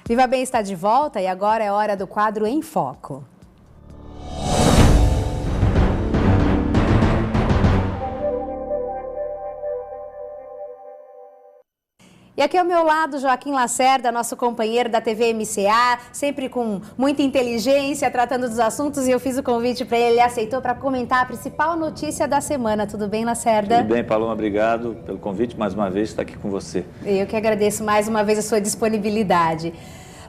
Viva Bem está de volta e agora é hora do quadro Em Foco. E aqui ao meu lado, Joaquim Lacerda, nosso companheiro da TV MCA, sempre com muita inteligência, tratando dos assuntos, e eu fiz o convite para ele aceitou para comentar a principal notícia da semana. Tudo bem, Lacerda? Tudo bem, Paloma, obrigado pelo convite, mais uma vez, estar aqui com você. Eu que agradeço mais uma vez a sua disponibilidade.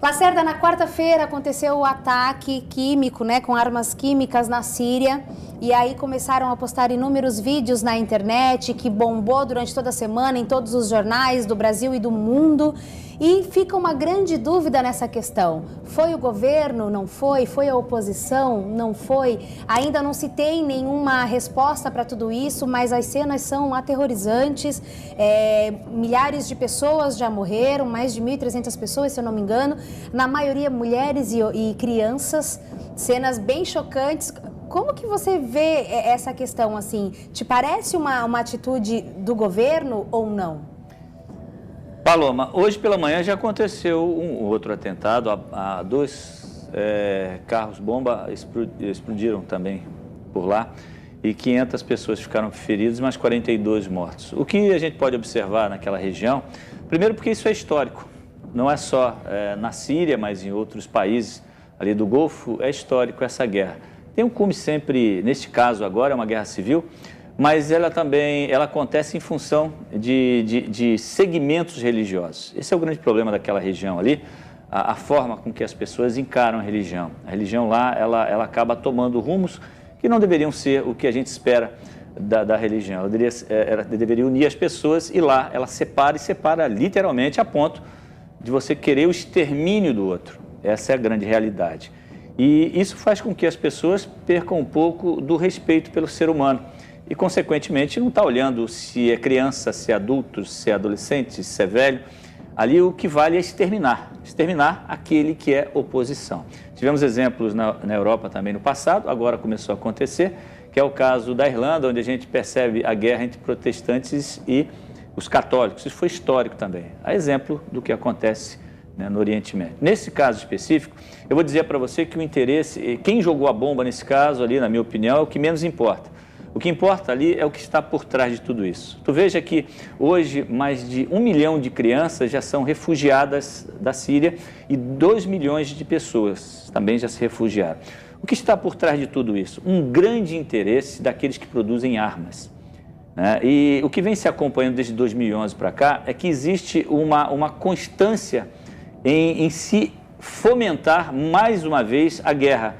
Lacerda, na quarta-feira aconteceu o ataque químico, com armas químicas na Síria. E aí começaram a postar inúmeros vídeos na internet, que bombou durante toda a semana em todos os jornais do Brasil e do mundo. E fica uma grande dúvida nessa questão. Foi o governo? Não foi? Foi a oposição? Não foi? Ainda não se tem nenhuma resposta para tudo isso, mas as cenas são aterrorizantes. Milhares de pessoas já morreram, mais de 1.300 pessoas, se eu não me engano. Na maioria mulheres e crianças. Cenas bem chocantes. Como que você vê essa questão, assim? Te parece uma atitude do governo ou não? Paloma, hoje pela manhã já aconteceu um outro atentado. Dois carros-bomba explodiram também por lá e 500 pessoas ficaram feridas, mas 42 mortos. O que a gente pode observar naquela região, primeiro porque isso é histórico. Não é só na Síria, mas em outros países ali do Golfo, é histórico essa guerra. Tem um cume sempre, neste caso agora, é uma guerra civil, mas ela acontece em função de segmentos religiosos. Esse é o grande problema daquela região ali, a forma com que as pessoas encaram a religião. A religião lá, ela acaba tomando rumos que não deveriam ser o que a gente espera da religião. Ela deveria unir as pessoas e lá ela separa literalmente a ponto de você querer o extermínio do outro. Essa é a grande realidade. E isso faz com que as pessoas percam um pouco do respeito pelo ser humano. E, consequentemente, não está olhando se é criança, se é adulto, se é adolescente, se é velho. Ali o que vale é exterminar aquele que é oposição. Tivemos exemplos na Europa também no passado, agora começou a acontecer, que é o caso da Irlanda, onde a gente percebe a guerra entre protestantes e os católicos. Isso foi histórico também. A exemplo do que acontece no Oriente Médio. Nesse caso específico, eu vou dizer para você que o interesse, quem jogou a bomba nesse caso ali, na minha opinião, é o que menos importa. O que importa ali é o que está por trás de tudo isso. Tu veja que hoje mais de 1 milhão de crianças já são refugiadas da Síria e 2 milhões de pessoas também já se refugiaram. O que está por trás de tudo isso? Um grande interesse daqueles que produzem armas. E o que vem se acompanhando desde 2011 para cá é que existe uma constância em se fomentar mais uma vez a guerra.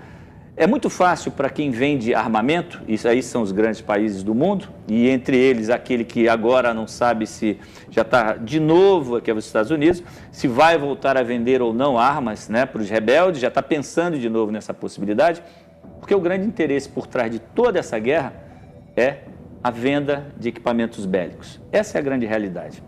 É muito fácil para quem vende armamento, isso aí são os grandes países do mundo, e entre eles aquele que agora não sabe se já está de novo aqui nos Estados Unidos, se vai voltar a vender ou não armas para os rebeldes, já está pensando de novo nessa possibilidade, porque o grande interesse por trás de toda essa guerra é a venda de equipamentos bélicos. Essa é a grande realidade.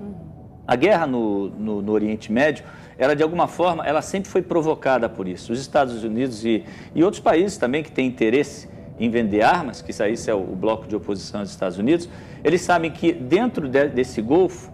A guerra no Oriente Médio, ela de alguma forma, ela sempre foi provocada por isso. Os Estados Unidos e outros países também que têm interesse em vender armas, que isso é o bloco de oposição dos Estados Unidos, eles sabem que dentro desse Golfo,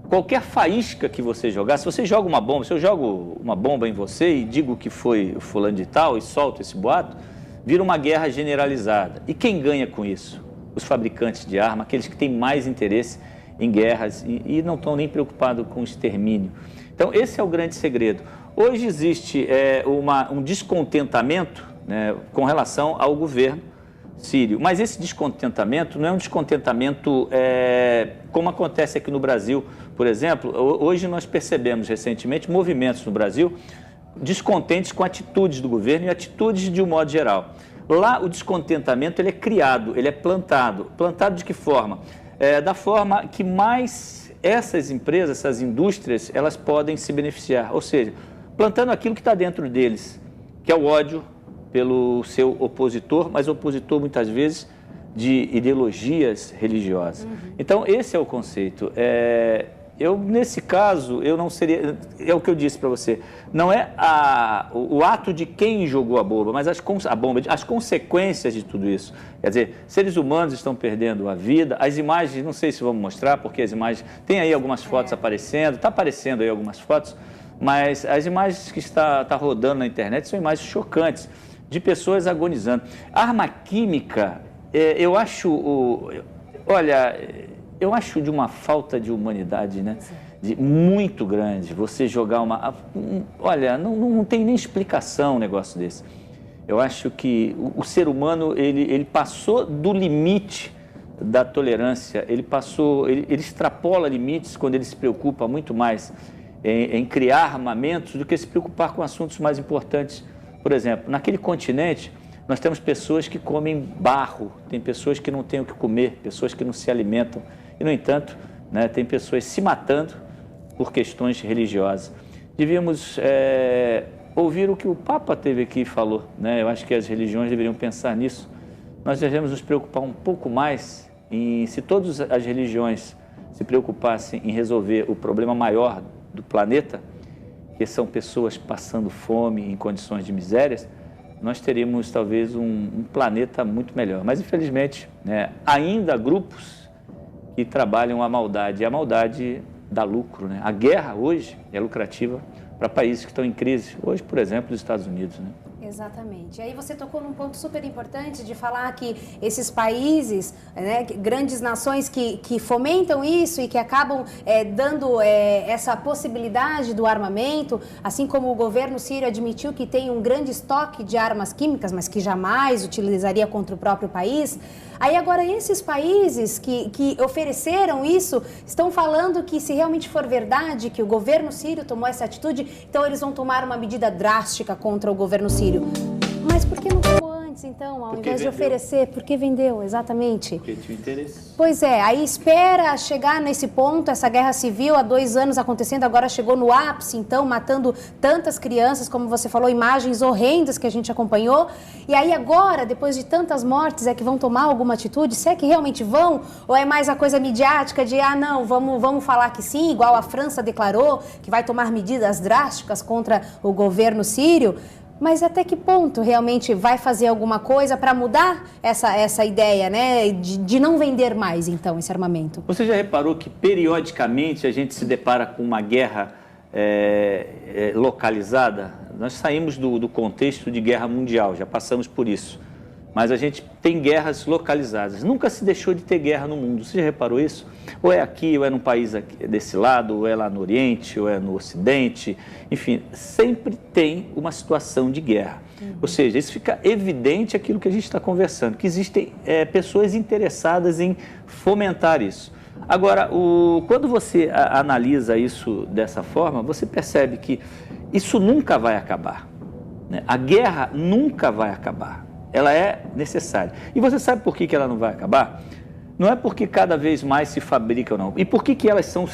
qualquer faísca que você jogar, se você joga uma bomba, se eu jogo uma bomba em você e digo que foi o fulano de tal e solto esse boato, vira uma guerra generalizada. E quem ganha com isso? Os fabricantes de arma, aqueles que têm mais interesse em guerras e não estão nem preocupados com o extermínio. Então, esse é o grande segredo. Hoje existe um descontentamento com relação ao governo sírio, mas esse descontentamento não é um descontentamento como acontece aqui no Brasil. Por exemplo, hoje nós percebemos recentemente movimentos no Brasil descontentes com atitudes do governo e atitudes de um modo geral. Lá o descontentamento ele é criado, ele é plantado. Plantado de que forma? Da forma que mais essas empresas, essas indústrias, elas podem se beneficiar. Ou seja, plantando aquilo que está dentro deles, que é o ódio pelo seu opositor, mas opositor muitas vezes de ideologias religiosas. Então, esse é o conceito. Nesse caso, eu não seria... É o que eu disse para você. Não é o ato de quem jogou a bomba, mas as consequências de tudo isso. Quer dizer, seres humanos estão perdendo a vida. As imagens, não sei se vamos mostrar, porque as imagens... Tem aí algumas fotos aparecendo, está aparecendo aí algumas fotos mas as imagens que está rodando na internet são imagens chocantes, de pessoas agonizando. A arma química, eu acho, olha, eu acho de uma falta de humanidade, né? Muito grande, você jogar olha, não tem nem explicação um negócio desse. Eu acho que o ser humano, ele passou do limite da tolerância, ele extrapola limites quando ele se preocupa muito mais em criar armamentos do que se preocupar com assuntos mais importantes. Por exemplo, naquele continente, nós temos pessoas que comem barro, tem pessoas que não têm o que comer, pessoas que não se alimentam. E, no entanto, né, tem pessoas se matando por questões religiosas. Devíamos ouvir o que o Papa teve aqui e falou, né? Eu acho que as religiões deveriam pensar nisso. Nós devemos nos preocupar um pouco mais se todas as religiões se preocupassem em resolver o problema maior do planeta, que são pessoas passando fome em condições de misérias, nós teríamos talvez um planeta muito melhor. Mas, infelizmente, né, ainda há grupos que trabalham a maldade, e a maldade dá lucro, né? A guerra hoje é lucrativa para países que estão em crise, hoje, por exemplo, os Estados Unidos, né? Exatamente. Aí você tocou num ponto super importante de falar que esses países, né, grandes nações que fomentam isso e que acabam dando essa possibilidade do armamento, assim como o governo sírio admitiu que tem um grande estoque de armas químicas, mas que jamais utilizaria contra o próprio país. Aí agora esses países que ofereceram isso estão falando que se realmente for verdade que o governo sírio tomou essa atitude, então eles vão tomar uma medida drástica contra o governo sírio. Mas por que não tomou antes, então, ao invés de oferecer? Por que vendeu, exatamente? Porque tinha interesse. Pois é, aí espera chegar nesse ponto, essa guerra civil há 2 anos acontecendo, agora chegou no ápice, então, matando tantas crianças, como você falou, imagens horrendas que a gente acompanhou. E aí agora, depois de tantas mortes, é que vão tomar alguma atitude? Se é que realmente vão? Ou é mais a coisa midiática de, não, vamos falar que sim, igual a França declarou, que vai tomar medidas drásticas contra o governo sírio? Mas até que ponto realmente vai fazer alguma coisa para mudar essa ideia, né, de não vender mais, então, esse armamento? Você já reparou que, periodicamente, a gente se depara com uma guerra localizada? Nós saímos do contexto de guerra mundial, já passamos por isso. Mas a gente tem guerras localizadas. Nunca se deixou de ter guerra no mundo. Você já reparou isso? Ou é aqui, ou é num país aqui, desse lado, ou é lá no Oriente, ou é no Ocidente. Enfim, sempre tem uma situação de guerra. Ou seja, isso fica evidente aquilo que a gente está conversando, que existem pessoas interessadas em fomentar isso. Agora, quando você analisa isso dessa forma, você percebe que isso nunca vai acabar, né? A guerra nunca vai acabar. Ela é necessária. E você sabe por que ela não vai acabar? Não é porque cada vez mais se fabricam, não. E por que elas são,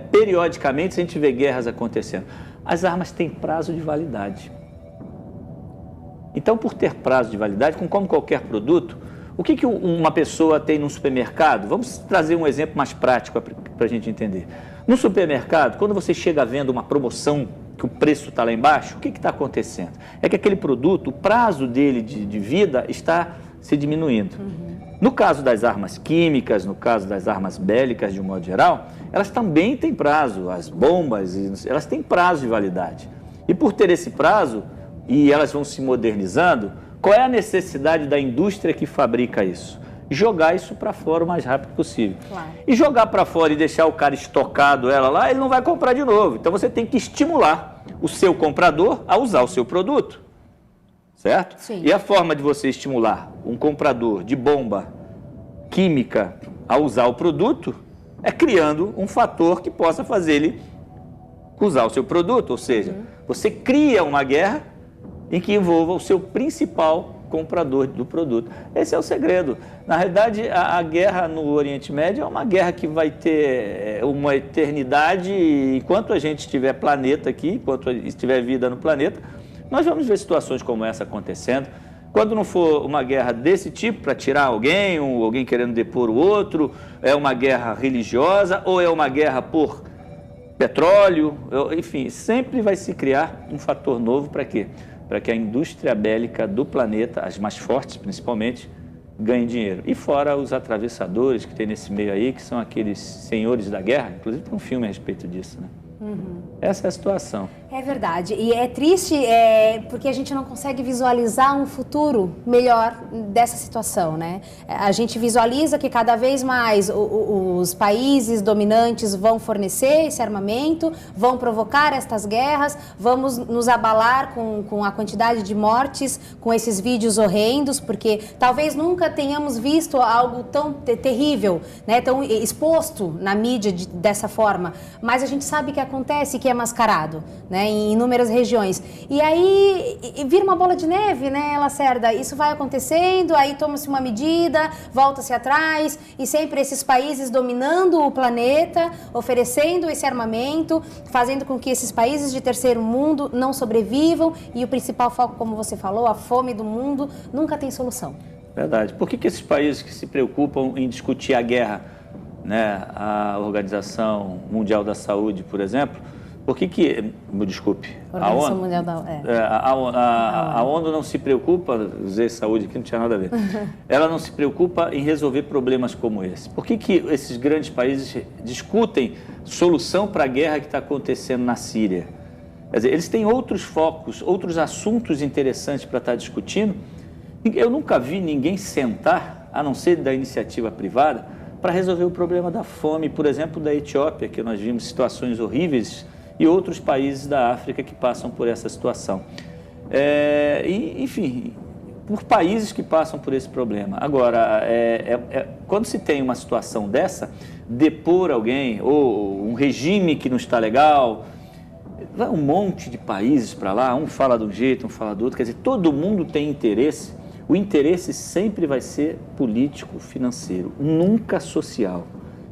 periodicamente, a gente vê guerras acontecendo? As armas têm prazo de validade. Então, por ter prazo de validade, como qualquer produto, o que uma pessoa tem num supermercado? Vamos trazer um exemplo mais prático para a gente entender. No supermercado, quando você chega vendo uma promoção, que o preço está lá embaixo, o que está acontecendo? É que aquele produto, o prazo dele de vida está se diminuindo. No caso das armas químicas, no caso das armas bélicas de um modo geral, elas também têm prazo, as bombas, elas têm prazo de validade. E por ter esse prazo, e elas vão se modernizando, qual é a necessidade da indústria que fabrica isso? Jogar isso para fora o mais rápido possível. Claro. E jogar para fora e deixar o cara estocado ela lá, ele não vai comprar de novo. Então você tem que estimular o seu comprador a usar o seu produto, certo? Sim. E a forma de você estimular um comprador de bomba química a usar o produto é criando um fator que possa fazer ele usar o seu produto. Ou seja, você cria uma guerra em que envolva o seu principal comprador do produto. Esse é o segredo. Na realidade, a guerra no Oriente Médio é uma guerra que vai ter uma eternidade. Enquanto a gente tiver planeta aqui, enquanto estiver vida no planeta, nós vamos ver situações como essa acontecendo. Quando não for uma guerra desse tipo, para tirar alguém, alguém querendo depor o outro, é uma guerra religiosa ou é uma guerra por petróleo, enfim, sempre vai se criar um fator novo para quê? Para que a indústria bélica do planeta, as mais fortes principalmente, ganhe dinheiro. E fora os atravessadores que tem nesse meio aí, que são aqueles senhores da guerra, inclusive tem um filme a respeito disso, né? Essa é a situação. É verdade. E é triste porque a gente não consegue visualizar um futuro melhor dessa situação, né? A gente visualiza que cada vez mais os países dominantes vão fornecer esse armamento, vão provocar estas guerras, vamos nos abalar com a quantidade de mortes, com esses vídeos horrendos, porque talvez nunca tenhamos visto algo tão terrível, né? Tão exposto na mídia dessa forma. Mas a gente sabe que acontece, que é mascarado, né? Em inúmeras regiões. E aí vira uma bola de neve, né, Lacerda? Isso vai acontecendo, aí toma-se uma medida, volta-se atrás, e sempre esses países dominando o planeta, oferecendo esse armamento, fazendo com que esses países de terceiro mundo não sobrevivam, e o principal foco, como você falou, a fome do mundo, nunca tem solução. Verdade. Por que esses países que se preocupam em discutir a guerra, né, a Organização Mundial da Saúde, por exemplo, desculpe, a ONU não se preocupa, usei saúde aqui, não tinha nada a ver, ela não se preocupa em resolver problemas como esse. Por que esses grandes países discutem solução para a guerra que está acontecendo na Síria? Quer dizer, eles têm outros focos, outros assuntos interessantes para estar discutindo. Eu nunca vi ninguém sentar, a não ser da iniciativa privada, para resolver o problema da fome, por exemplo, da Etiópia, que nós vimos situações horríveis, e outros países da África que passam por essa situação. Enfim, por países que passam por esse problema. Agora, quando se tem uma situação dessa, depor alguém, ou um regime que não está legal, vai um monte de países para lá, um fala de um jeito, um fala do outro, quer dizer, todo mundo tem interesse. O interesse sempre vai ser político, financeiro, nunca social.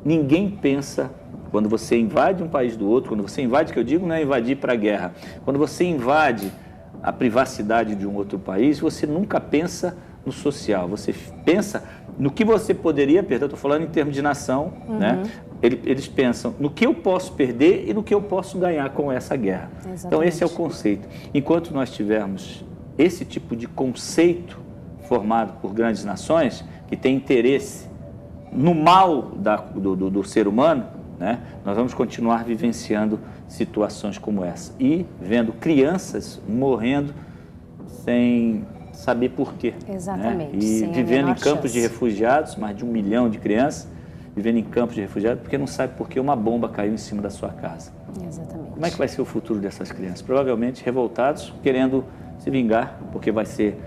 Ninguém pensa, quando você invade um país do outro, quando você invade, que eu digo, não é invadir para a guerra, quando você invade a privacidade de um outro país, você nunca pensa no social, você pensa no que você poderia perder. Eu estou falando em termos de nação, né? Eles pensam no que eu posso perder e no que eu posso ganhar com essa guerra. Exatamente. Então esse é o conceito. Enquanto nós tivermos esse tipo de conceito formado por grandes nações, que tem interesse no mal do ser humano, né? Nós vamos continuar vivenciando situações como essa e vendo crianças morrendo sem saber por quê. Exatamente. Né? E vivendo em campos de refugiados, mais de 1 milhão de crianças vivendo em campos de refugiados porque não sabe por que uma bomba caiu em cima da sua casa. Exatamente. Como é que vai ser o futuro dessas crianças? Provavelmente revoltados, querendo se vingar, porque vai ser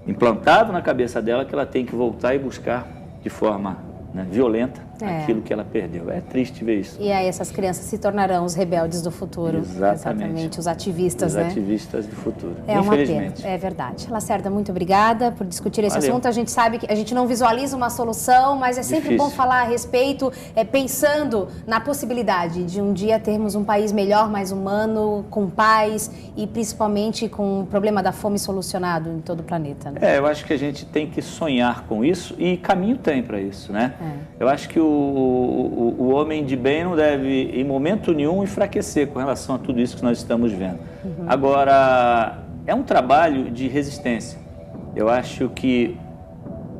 implantado na cabeça dela que ela tem que voltar e buscar de forma, né, violenta aquilo que ela perdeu. É triste ver isso. E aí essas crianças se tornarão os rebeldes do futuro. Exatamente, os ativistas, né? Os ativistas do futuro, infelizmente. Uma pena, é verdade. Lacerda, muito obrigada por discutir esse assunto. A gente sabe que a gente não visualiza uma solução, mas é sempre bom falar a respeito, pensando na possibilidade de um dia termos um país melhor, mais humano, com paz e principalmente com o problema da fome solucionado em todo o planeta. Né? Eu acho que a gente tem que sonhar com isso e caminho tem para isso, né? Eu acho que o homem de bem não deve, em momento nenhum, enfraquecer com relação a tudo isso que nós estamos vendo. Agora, é um trabalho de resistência. Eu acho que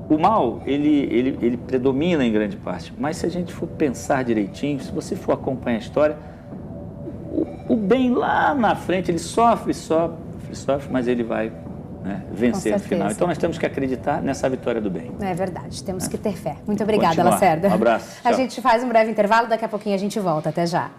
o mal, ele predomina em grande parte, mas se a gente for pensar direitinho, se você for acompanhar a história, o bem lá na frente, ele sofre, mas ele vai, né, vencer no final. Então nós temos que acreditar nessa vitória do bem. É verdade, temos que ter fé. Muito obrigada, Lacerda. Um abraço. A gente faz um breve intervalo, daqui a pouquinho a gente volta. Até já.